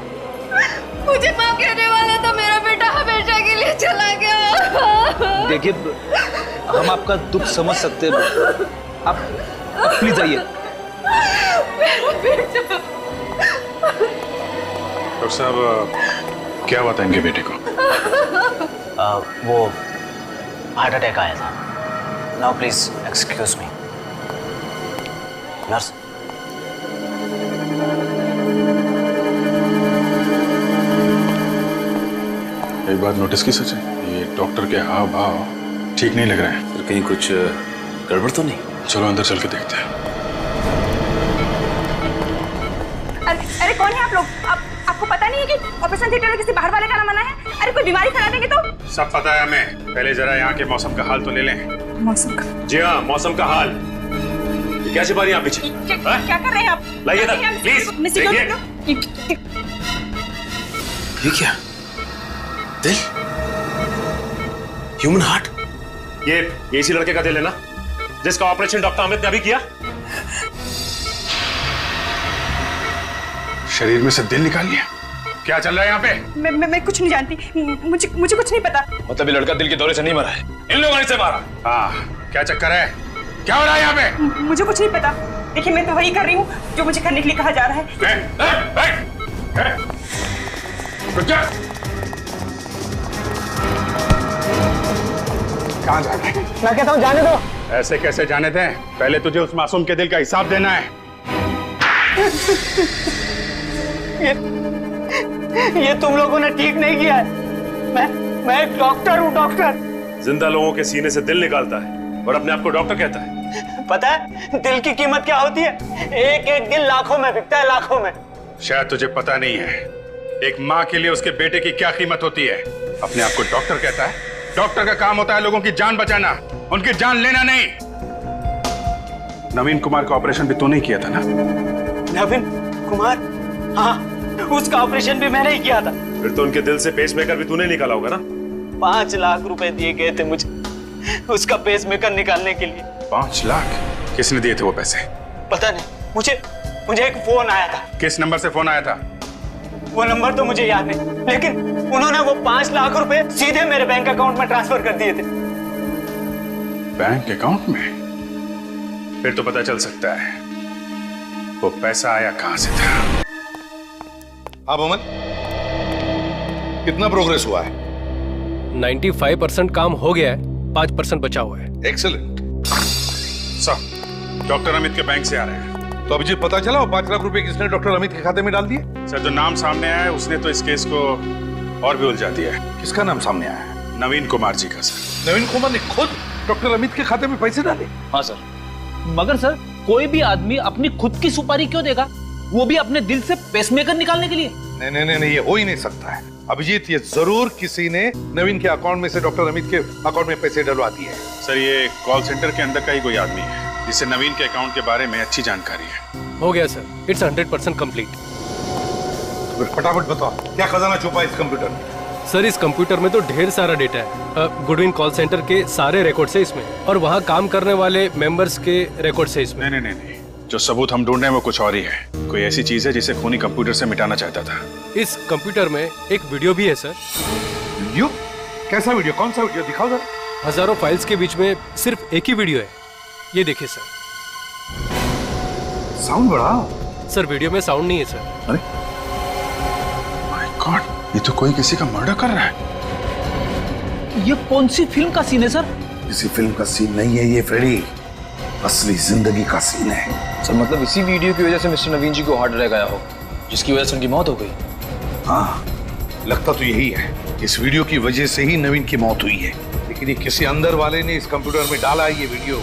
मुझे माँ कहने वाला था, मेरा बेटा हमेशा के लिए चला गया। देखिए, हम आपका दुख समझ सकते हैं, आप प्लीज आइए। मेरा बेटा। डॉक्टर साहब क्या हुआ था इनके बेटे को? वो हार्ट अटैक आया था। Now please excuse me. Nurse. एक बात नोटिस की सच है, ये डॉक्टर के हाव भाव ठीक नहीं लग रहे हैं। फिर कहीं कुछ गड़बड़ तो नहीं? चलो अंदर चल के देखते हैं। अरे कौन है आप लोग? आपको पता नहीं है कि ऑपरेशन थिएटर में किसी बाहर वाले का ना मना है? अरे कोई बीमारी फैला देंगे तो? सब पता है हमें, पहले जरा यहाँ के मौसम का हाल तो ले लें। मौसम का? जी हाँ, मौसम का हाल। क्या छिपा रही हैं आप पीछे? क्या कर रहे हैं आप? लाइए इधर प्लीज। देखिए ये क्या? दिल? Human heart? ये इसी लड़के का दिल है ना, जिसका ऑपरेशन डॉक्टर अमित ने अभी किया? शरीर में से दिल निकाल लिया? क्या चल रहा है यहाँ पे? मैं कुछ नहीं जानती, मुझे कुछ नहीं पता। मतलब ये लड़का दिल के दौरे से नहीं मरा है, इन लोगों ने इसे मारा। हाँ, क्या चक्कर है? क्या हो रहा है यहाँ पे? मुझे कुछ नहीं पता। देखिए मैं तो वही कर रही हूँ जो मुझे करने के लिए कहा जा रहा है। कहाँ जा रहे हैं? मैं कहता हूँ जाने दो। ऐसे कैसे जाने दें? पहले तुझे उस मासूम के दिल का हिसाब देना है। ये तुम लोगों ने ठीक नहीं किया है। मैं एक डॉक्टर हूँ, डॉक्टर। जिंदा लोगों के सीने से दिल निकालता है और अपने आप को डॉक्टर कहता है। पता है दिल की कीमत क्या होती है? एक एक दिल लाखों में बिकता है, लाखों में। शायद तुझे पता नहीं है, एक माँ के लिए उसके बेटे की क्या कीमत होती है। अपने आप को डॉक्टर कहता है। डॉक्टर का काम होता है लोगों की जान बचाना, उनकी जान लेना नहीं। नवीन कुमार का ऑपरेशन भी तूने किया था ना? नवीन कुमार? हाँ, उसका ऑपरेशन भी मैंने ही किया था। फिर तो उनके दिल से पेसमेकर भी तूने निकाला होगा ना? 5 लाख रुपए दिए गए थे मुझे उसका पेसमेकर निकालने के लिए। 5 लाख? किसने दिए थे वो पैसे? पता नहीं, मुझे एक फोन आया था। किस नंबर से फोन आया था? वो नंबर तो मुझे याद नहीं, लेकिन उन्होंने वो 5 लाख रुपए सीधे मेरे बैंक अकाउंट में ट्रांसफर कर दिए थे। बैंक अकाउंट में? फिर तो पता चल सकता है वो पैसा आया कहां से था। हाँ मोहम्मद, कितना प्रोग्रेस हुआ है? 95% काम हो गया है, 5% बचा हुआ है। एक्सीलेंट। सर, डॉक्टर अमित के बैंक से आ रहे हैं। तो अभिजीत पता चला वो 5 लाख रुपए किसने डॉक्टर अमित के खाते में डाल दिए? सर, जो नाम सामने आया है उसने तो इस केस को और भी उलझा दिया है। किसका नाम सामने आया है? नवीन कुमार जी का सर। नवीन कुमार ने खुद डॉक्टर अमित के खाते में पैसे डाले? हाँ सर, मगर सर कोई भी आदमी अपनी खुद की सुपारी क्यों देगा, वो भी अपने दिल से पेसमेकर निकालने के लिए? नहीं नहीं नहीं, ये हो ही नहीं सकता है अभिजीत। ये जरूर किसी ने नवीन के अकाउंट में से डॉक्टर अमित के अकाउंट में पैसे डलवा दिए हैं। सर ये कॉल सेंटर के अंदर का ही कोई आदमी है जिसे नवीन के अकाउंट के बारे में अच्छी जानकारी है। हो गया सर, इट्स 100% कंप्लीट। तो फटाफट बताओ क्या खजाना छुपा है इस कंप्यूटर में? सर इस कंप्यूटर में तो ढेर सारा डेटा है। गुडविन कॉल सेंटर के सारे रिकॉर्ड्स है इसमें, और वहाँ काम करने वाले मेंबर्स के रिकॉर्ड्स है इसमें। नहीं नहीं नहीं, जो सबूत हम ढूंढ रहे हैं वो कुछ और ही है। कोई ऐसी चीज है जिसे खूनी कंप्यूटर से मिटाना चाहता था। इस कंप्यूटर में एक वीडियो भी है सर। वीडियो? कैसा वीडियो? कौन सा वीडियो? दिखाओ जरा। हजारों फाइल्स के बीच में सिर्फ एक ही वीडियो है, ये देखिए सर। साउंड बढ़ाओ। सर वीडियो में साउंड नहीं है सर। अरे माय गॉड, ये तो कोई किसी का मर्डर कर रहा है। ये कौन सी फिल्म का सीन है सर? किसी फिल्म का सीन नहीं है ये फ्रेडी, असली जिंदगी का सीन है। सर मतलब इसी वीडियो की वजह से मिस्टर नवीन जी को हार्ट अटैक आया हो, जिसकी वजह से उनकी मौत हो गई। हाँ, लगता तो यही है। इस वीडियो की वजह से ही नवीन की मौत हुई है, लेकिन ये किसी अंदर वाले ने इस कंप्यूटर में डाला है ये वीडियो।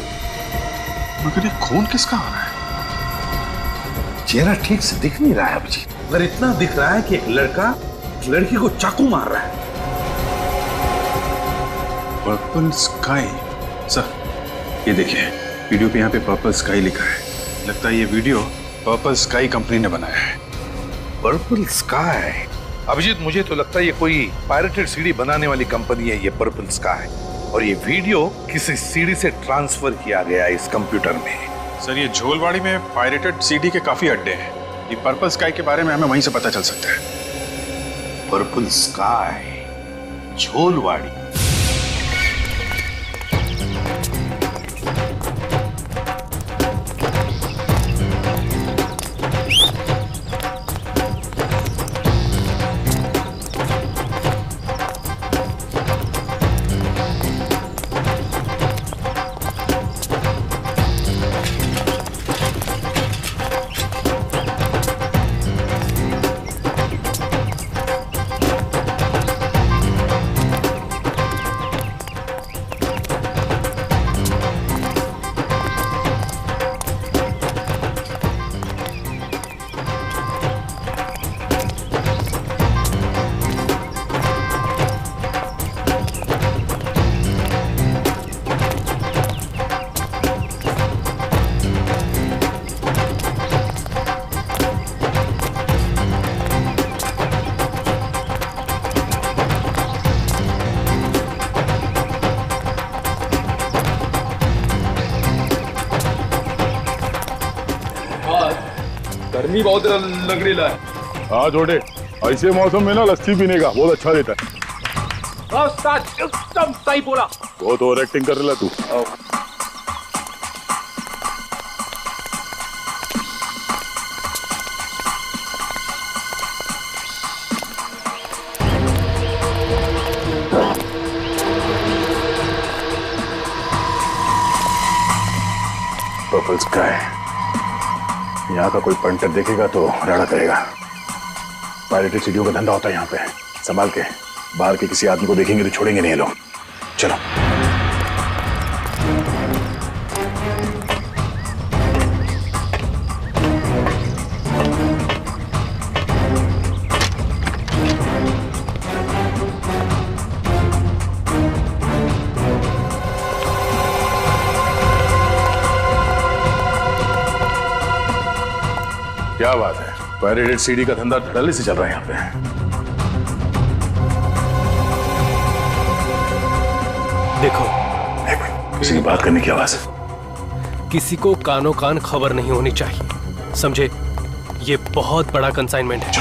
मगर ये खून किसका हो रहा है? चेहरा ठीक से दिख नहीं रहा है अभिजीत, मगर इतना दिख रहा है कि एक लड़का लड़की को चाकू मार रहा है। Purple sky. सर ये देखिए, वीडियो पे यहाँ पे पर्पल स्काई लिखा है। लगता है ये वीडियो पर्पल स्काई कंपनी ने बनाया है। Purple sky? अभिजीत मुझे तो लगता है ये कोई पायरेटेड सीडी बनाने वाली कंपनी है ये पर्पल स्काई, और ये वीडियो किसी सीडी से ट्रांसफर किया गया इस कंप्यूटर में। सर ये झोलवाड़ी में पायरेटेड सीडी के काफी अड्डे हैं। ये पर्पल स्काई के बारे में हमें वहीं से पता चल सकता है। Purple sky, Jholwadi. गर्मी बहुत लग रही है। हाँ छोटे, ऐसे मौसम में ना लस्सी पीने का बहुत अच्छा रहता है। एकदम सही बोला। बहुत ओवर एक्टिंग कर रहा तू। पर्पल स्काई, यहाँ का कोई पंटर देखेगा तो राड़ा करेगा। पायरेटेड सीडियों का धंधा होता है यहाँ पे, संभाल के। बाहर के किसी आदमी को देखेंगे तो छोड़ेंगे नहीं लोग। चलो। क्या बात है, पायरेटेड सीडी का धंधा धड़ल्ले से चल रहा है यहाँ पे। देखो, किसी की बात करने की आवाज है। किसी को कानो कान खबर नहीं होनी चाहिए, समझे? ये बहुत बड़ा कंसाइनमेंट है।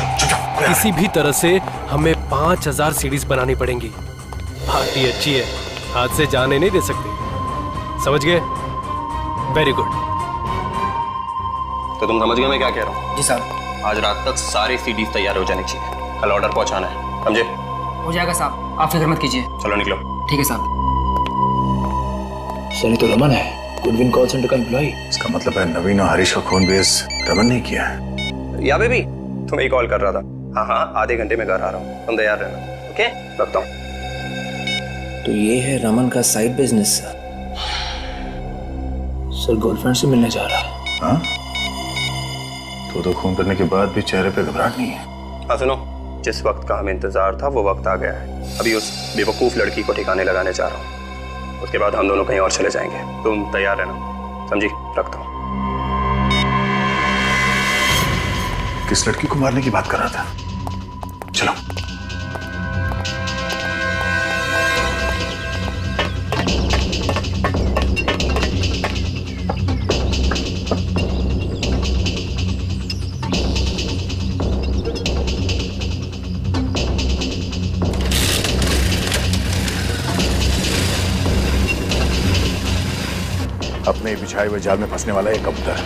किसी भी तरह से हमें 5000 सीडीज बनानी पड़ेंगी। पार्टी अच्छी है, हाथ से जाने नहीं दे सकते, समझ गए? Very good. तो तुम समझ गए मैं क्या कह रहा हूँ? जी साहब। आज रात तक सारी सीडीज तैयार हो जानी चाहिए, कल ऑर्डर पहुंचाना है, समझे? हो जाएगा साहब, आप फिक्र मत कीजिए। चलो निकलो। ठीक है साहब। सर ये तो रमन है, गुडविन कॉल सेंटर का एम्प्लॉय। इसका मतलब है नवीन और हरीश का खून बेस रमन ने किया है। या बेबी, तुम्हें कॉल कर रहा था। हाँ हाँ, आधे घंटे में घर आ रहा हूँ, तुम तैयार रहना। ओके, रखता हूँ। तो ये है रमन का साइड बिजनेस। सर गर्लफ्रेंड से मिलने जा रहा है। हाँ? तो खून करने के बाद भी चेहरे पे घबराहट नहीं है। हाँ सुनो, जिस वक्त का हमें इंतजार था वो वक्त आ गया है। अभी उस बेवकूफ लड़की को ठिकाने लगाने जा रहा हूँ, उसके बाद हम दोनों कहीं और चले जाएंगे। तुम तैयार रहना, समझी? रखता हूँ। किस लड़की को मारने की बात कर रहा था? चलो। अपने बिछाए हुए जाल में फंसने वाला एक कबूतर।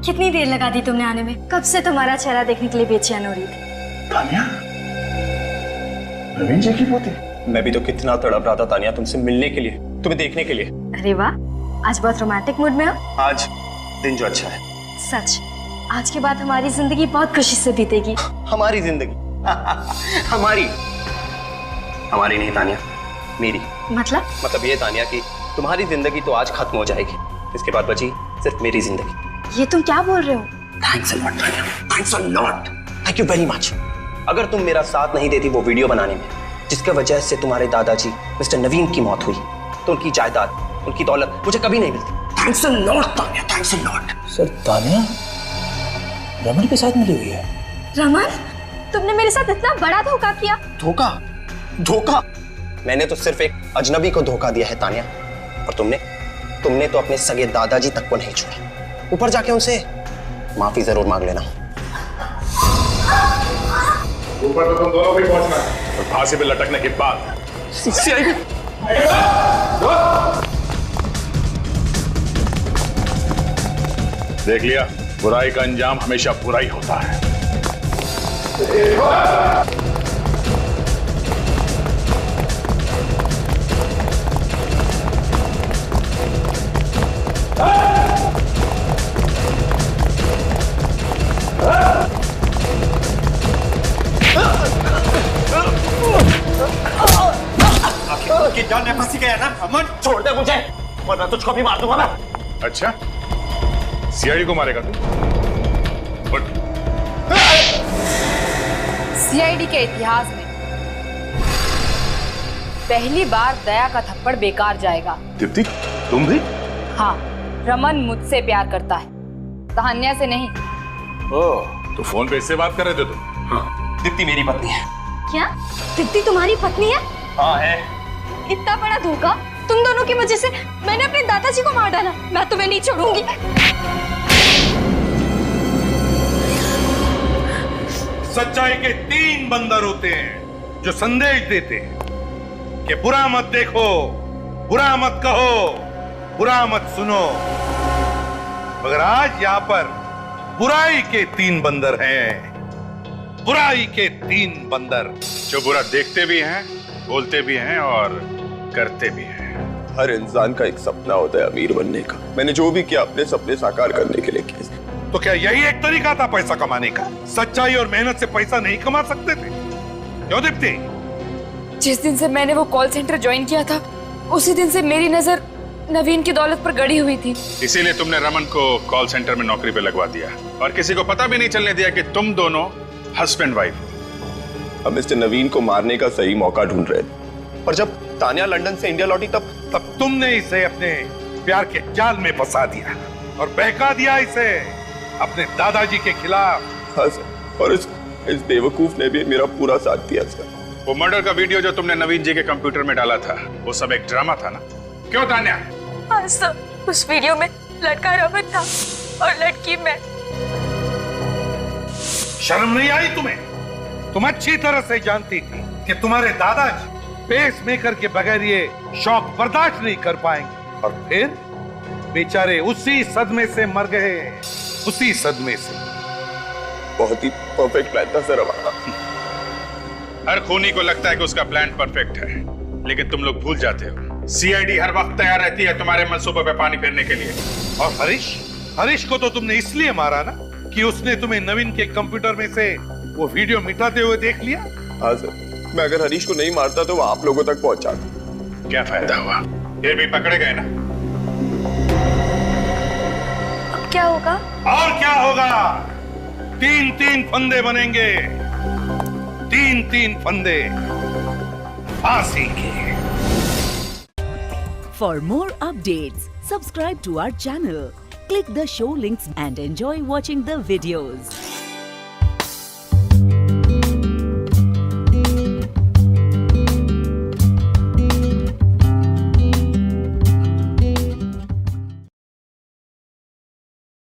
कितनी देर लगा दी तुमने आने में? कब से तुम्हारा चेहरा देखने के लिए बेचैन हो रही थी। तानिया, नवीन जी की पोती। मैं भी तो कितना तड़प रहा था तानिया तुमसे मिलने के लिए, तुम्हें देखने के लिए। अरे वाह, आज बहुत रोमांटिक मूड में हो। आज दिन जो अच्छा है। सच, आज के बाद हमारी जिंदगी बहुत खुशी से बीतेगी। हमारी जिंदगी? हमारी नहीं तानिया, मेरी। मतलब ये तानिया कि तुम्हारी जिंदगी तो आज खत्म हो जाएगी, इसके बाद बची सिर्फ मेरी जिंदगी। ये तुम क्या बोल रहे हो? Thanks a lot Tania, thanks a lot, thank you very much. अगर तुम मेरा साथ नहीं देती वो वीडियो बनाने में, जिसकी वजह से तुम्हारे दादाजी मिस्टर नवीन की मौत हुई, तो उनकी जायदाद, उनकी दौलत मुझे कभी नहीं मिलती। Thanks a lot Tania, thanks a lot. Sir, Tania Raman के साथ मिली हुई है। रमन, तुमने मेरे साथ इतना बड़ा धोखा किया। धोखा? धोखा? मैंने तो सिर्फ एक अजनबी को धोखा दिया है तानिया, और तुमने तो अपने सगे दादाजी तक को नहीं छोड़ा। ऊपर जाके उनसे माफी जरूर मांग लेना। ऊपर तो तुम दोनों भी पहुंचना है, और फांसी पे लटकने के बाद देख लिया, बुराई का अंजाम हमेशा बुरा ही होता है। की जान में फंसी गया ना अमन, छोड़ दे मुझे वरना तुझको भी मार दूंगा मैं। अच्छा, सीआईडी को मारेगा तू? सीआईडी के इतिहास में पहली बार दया का थप्पड़ बेकार जाएगा। दीप्ति, तुम भी? हाँ, रमन मुझसे प्यार करता है, तान्या से नहीं। ओह, तो फोन पे इससे बात कर रहे थे तुम? हाँ, दीप्ति मेरी पत्नी है। क्या? दीप्ति तुम्हारी पत्नी है? हाँ है। इतना बड़ा धोखा, तुम दोनों की वजह से मैंने अपने दादाजी को मार डाला। मैं तुम्हें नहीं छोड़ूंगी। सच्चाई के 3 बंदर होते हैं जो संदेश देते हैं कि बुरा मत देखो, बुरा मत कहो, बुरा मत सुनो। मगर आज यहां पर बुराई के 3 बंदर हैं बुराई के 3 बंदर जो बुरा देखते भी हैं, बोलते भी हैं और करते भी हैं। हर इंसान का एक सपना होता है अमीर बनने का। मैंने जो भी किया अपने सपने साकार करने के लिए किया। तो क्या यही एक तरीका था पैसा कमाने का? सच्चाई और मेहनत से पैसा नहीं कमा सकते थे? क्यों दीप्ति? जिस दिन से मैंने वो कॉल सेंटर ज्वाइन किया था, उसी दिन से मेरी नजर नवीन की दौलत पर गड़ी हुई थी। इसीलिए तुमने रमन को कॉल सेंटर में नौकरी पे लगवा दिया और किसी को पता भी नहीं चलने दिया कि तुम दोनों हस्बैंड वाइफ हो। हम मिस्टर नवीन को मारने का सही मौका ढूंढ रहे थे, पर जब तान्या लंदन से इंडिया लौटी तब तुमने इसे अपने प्यार के जाल में फंसा दिया और बहका दिया इसे अपने दादाजी के खिलाफ। हाँ सर, और इस बेवकूफ ने भी मेरा पूरा साथ दिया सर। वो मर्डर का वीडियो जो तुमने नवीन जी के कंप्यूटर में डाला था, वो सब एक ड्रामा था ना? क्यों तान्या? हाँ सर, उस वीडियो में लड़का रमन था और लड़की मैं। शर्म नहीं आई तुम्हें? तुम अच्छी तरह से जानती थी कि तुम्हारे दादाजी पेस मेकर के बगैर ये शौक बर्दाश्त नहीं कर पाएंगे, और फिर बेचारे उसी सदमे से मर गए, उसी सदमे से। बहुत ही परफेक्ट प्लान था सर हमारा। हर खूनी को लगता है कि उसका प्लान परफेक्ट है, लेकिन तुम लोग भूल जाते हो सीआईडी हर वक्त तैयार रहती है तुम्हारे मंसूबे पे पानी फेरने के लिए। और हरीश को तो तुमने इसलिए मारा ना कि उसने तुम्हें नवीन के कंप्यूटर में से वो वीडियो मिटाते हुए देख लिया। हाँ सर, मैं अगर हरीश को नहीं मारता तो वो आप लोगों तक पहुंचाता। क्या फायदा हुआ? ये भी पकड़े गए ना। अब क्या होगा? और क्या होगा? 3-3 फंदे बनेंगे, 3-3 फंदे फांसी के। For more updates, subscribe to our channel, click the show links and enjoy watching the videos.